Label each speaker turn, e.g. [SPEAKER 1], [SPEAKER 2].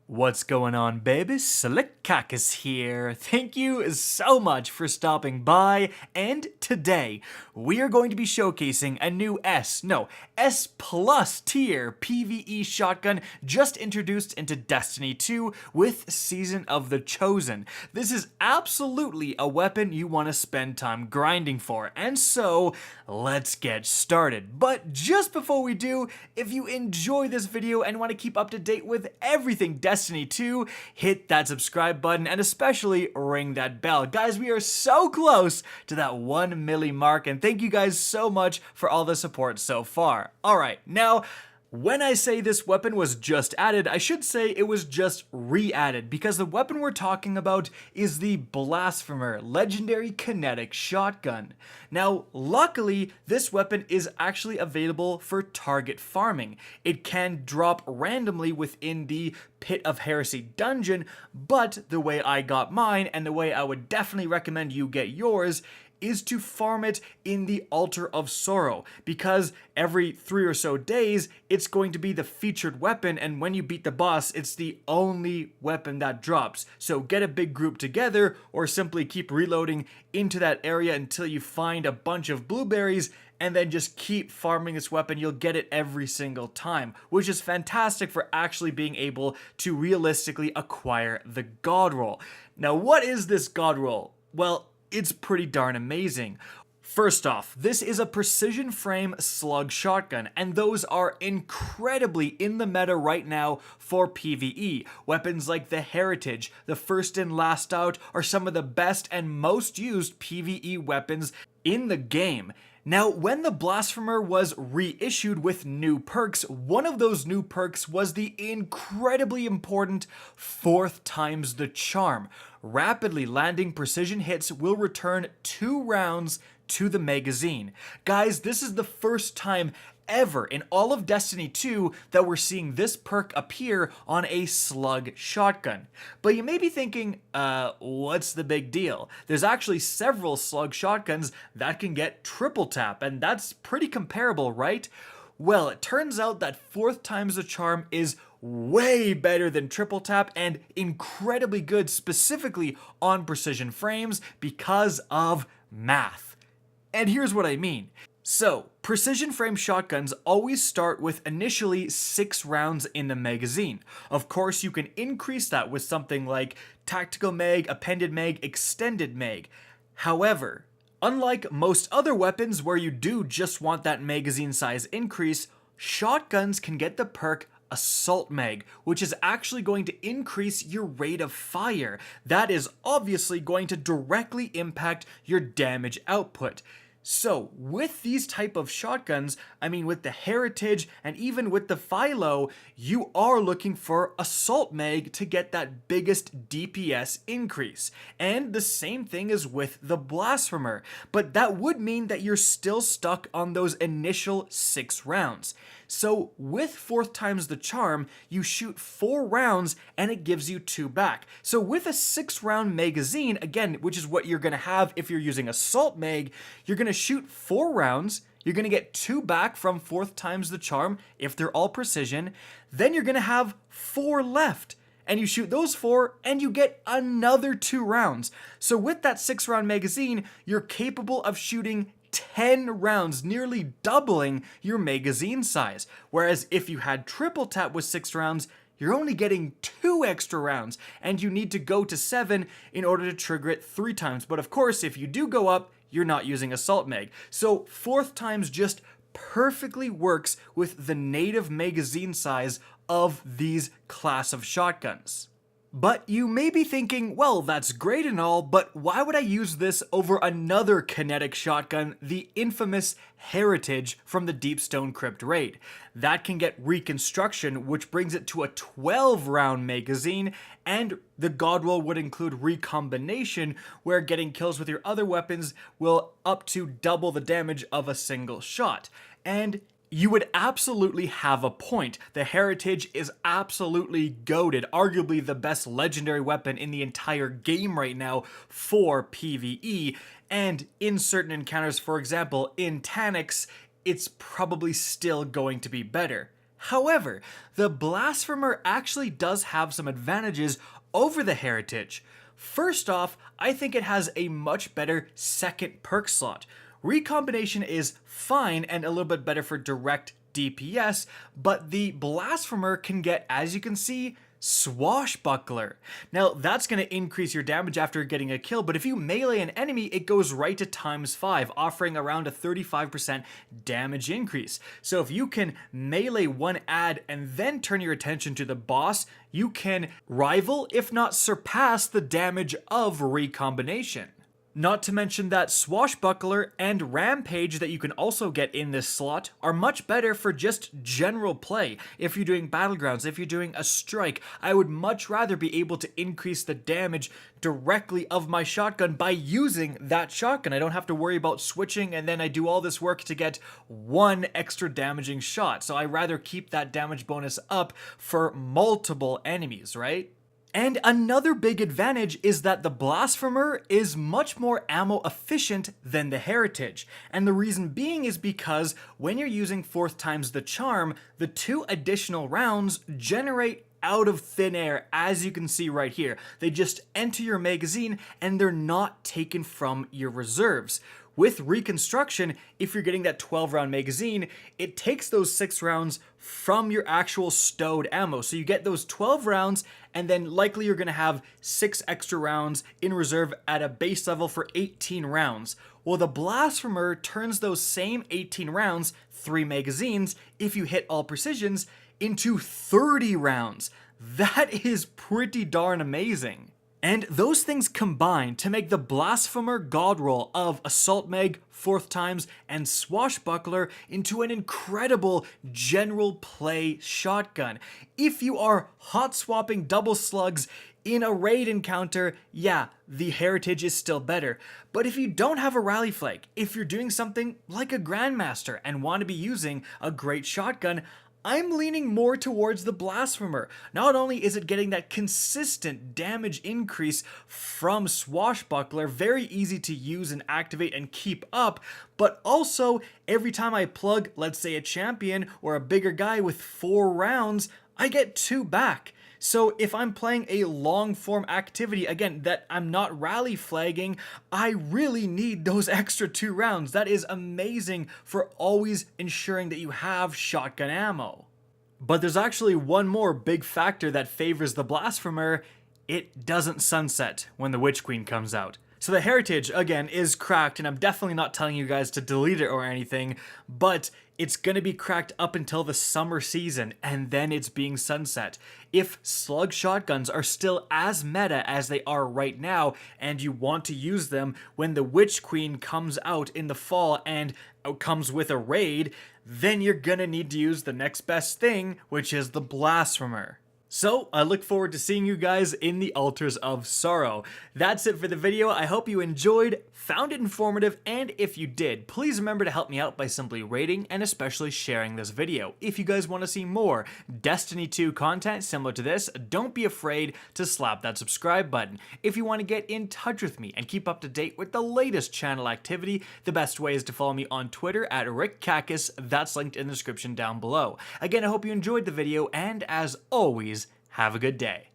[SPEAKER 1] What's going on, baby? Slick Cactus here. Thank you so much for stopping by, and today we are going to be showcasing a new S plus tier PvE shotgun just introduced into Destiny 2 with Season of the Chosen. This is absolutely a weapon you want to spend time grinding for, and so let's get started. But just before we do, if you enjoy this video and want to keep up to date with everything Destiny 2, hit that subscribe button and especially ring that bell. Guys, we are so close to that 1 milli mark, and thank you guys so much for all the support so far. Alright, now, when I say this weapon was just added, I should say it was just re-added, because the weapon we're talking about is the Blasphemer Legendary Kinetic Shotgun. Now, luckily, this weapon is actually available for target farming. It can drop randomly within the Pit of Heresy dungeon, but the way I got mine, and the way I would definitely recommend you get yours, is to farm it in the Altar of Sorrow, because every 3 or so days it's going to be the featured weapon, and when you beat the boss it's the only weapon that drops. So get a big group together or simply keep reloading into that area until you find a bunch of blueberries, and then just keep farming this weapon. You'll get it every single time, which is fantastic for actually being able to realistically acquire the God Roll. Now, what is this God Roll? Well, it's pretty darn amazing. First off, this is a precision frame slug shotgun, and those are incredibly in the meta right now for PvE. Weapons like the Heritage, the First and Last Out are some of the best and most used PvE weapons in the game. Now, when the Blasphemer was reissued with new perks, one of those new perks was the incredibly important 4th times the charm. Rapidly landing precision hits will return 2 rounds to the magazine. Guys, this is the first time ever in all of Destiny 2 that we're seeing this perk appear on a slug shotgun. But you may be thinking, what's the big deal? There's actually several slug shotguns that can get triple tap, and that's pretty comparable, right? Well, it turns out that 4th times the charm is way better than triple tap and incredibly good specifically on precision frames because of math. And here's what I mean. So, precision frame shotguns always start with initially 6 rounds in the magazine. Of course, you can increase that with something like tactical mag, appended mag, extended mag. However, unlike most other weapons where you do just want that magazine size increase, shotguns can get the perk Assault Mag, which is actually going to increase your rate of fire. That is obviously going to directly impact your damage output. So, with these type of shotguns, I mean with the Heritage and even with the Philo, you are looking for Assault Mag to get that biggest DPS increase. And the same thing is with the Blasphemer, but that would mean that you're still stuck on those initial 6 rounds. So with 4th times the charm, you shoot 4 rounds and it gives you 2 back. So with a 6 round magazine, again, which is what you're gonna have if you're using Assault Mag, you're gonna shoot 4 rounds, you're gonna get 2 back from 4th times the charm if they're all precision, then you're gonna have 4 left. And you shoot those 4 and you get another 2 rounds. So with that 6 round magazine, you're capable of shooting 10 rounds, nearly doubling your magazine size. Whereas if you had triple tap with 6 rounds, you're only getting 2 extra rounds, and you need to go to 7 in order to trigger it 3 times. But of course, if you do go up, you're not using Assault Mag. So 4th times just perfectly works with the native magazine size of these class of shotguns. But you may be thinking, well, that's great and all, but why would I use this over another kinetic shotgun, the infamous Heritage from the Deepstone Crypt raid? That can get reconstruction, which brings it to a 12 round magazine, and the God Roll would include recombination, where getting kills with your other weapons will up to double the damage of a single shot. And you would absolutely have a point. The Heritage is absolutely goated, arguably the best legendary weapon in the entire game right now for PvE, and in certain encounters, for example, in Taniks, it's probably still going to be better. However, the Blasphemer actually does have some advantages over the Heritage. First off, I think it has a much better second perk slot. Recombination is fine and a little bit better for direct DPS, but the Blasphemer can get, as you can see, Swashbuckler. Now that's going to increase your damage after getting a kill, but if you melee an enemy, it goes right to ×5, offering around a 35% damage increase. So if you can melee one ad and then turn your attention to the boss, you can rival, if not surpass, the damage of Recombination. Not to mention that Swashbuckler and Rampage that you can also get in this slot are much better for just general play. If you're doing Battlegrounds, if you're doing a strike, I would much rather be able to increase the damage directly of my shotgun by using that shotgun. I don't have to worry about switching and then I do all this work to get one extra damaging shot. So I rather keep that damage bonus up for multiple enemies, right? And another big advantage is that the Blasphemer is much more ammo efficient than the Heritage. And the reason being is because when you're using 4th times the charm, the 2 additional rounds generate out of thin air, as you can see right here. They just enter your magazine and they're not taken from your reserves. With Reconstruction, if you're getting that 12-round magazine, it takes those 6 rounds from your actual stowed ammo. So you get those 12 rounds, and then likely you're going to have 6 extra rounds in reserve at a base level for 18 rounds. Well, the Blasphemer turns those same 18 rounds, 3 magazines, if you hit all precisions, into 30 rounds. That is pretty darn amazing. And those things combine to make the Blasphemer God Roll of Assault Mag, 4th times, and Swashbuckler into an incredible general play shotgun. If you are hot swapping double slugs in a raid encounter, yeah, the Heritage is still better. But if you don't have a rally flag, if you're doing something like a Grandmaster and want to be using a great shotgun, I'm leaning more towards the Blasphemer. Not only is it getting that consistent damage increase from Swashbuckler, very easy to use and activate and keep up, but also every time I plug, let's say, a champion or a bigger guy with 4 rounds, I get 2 back. So if I'm playing a long form activity, again, that I'm not rally flagging, I really need those extra 2 rounds. That is amazing for always ensuring that you have shotgun ammo. But there's actually one more big factor that favors the Blasphemer. It doesn't sunset when the Witch Queen comes out. So the Heritage, again, is cracked, and I'm definitely not telling you guys to delete it or anything, but it's gonna be cracked up until the summer season, and then it's being sunset. If slug shotguns are still as meta as they are right now, and you want to use them when the Witch Queen comes out in the fall and comes with a raid, then you're gonna need to use the next best thing, which is the Blasphemer. So, I look forward to seeing you guys in the Altars of Sorrow. That's it for the video. I hope you enjoyed, found it informative, and if you did, please remember to help me out by simply rating and especially sharing this video. If you guys want to see more Destiny 2 content similar to this, don't be afraid to slap that subscribe button. If you want to get in touch with me and keep up to date with the latest channel activity, the best way is to follow me on Twitter at RickCacus. That's linked in the description down below. Again, I hope you enjoyed the video, and as always, have a good day.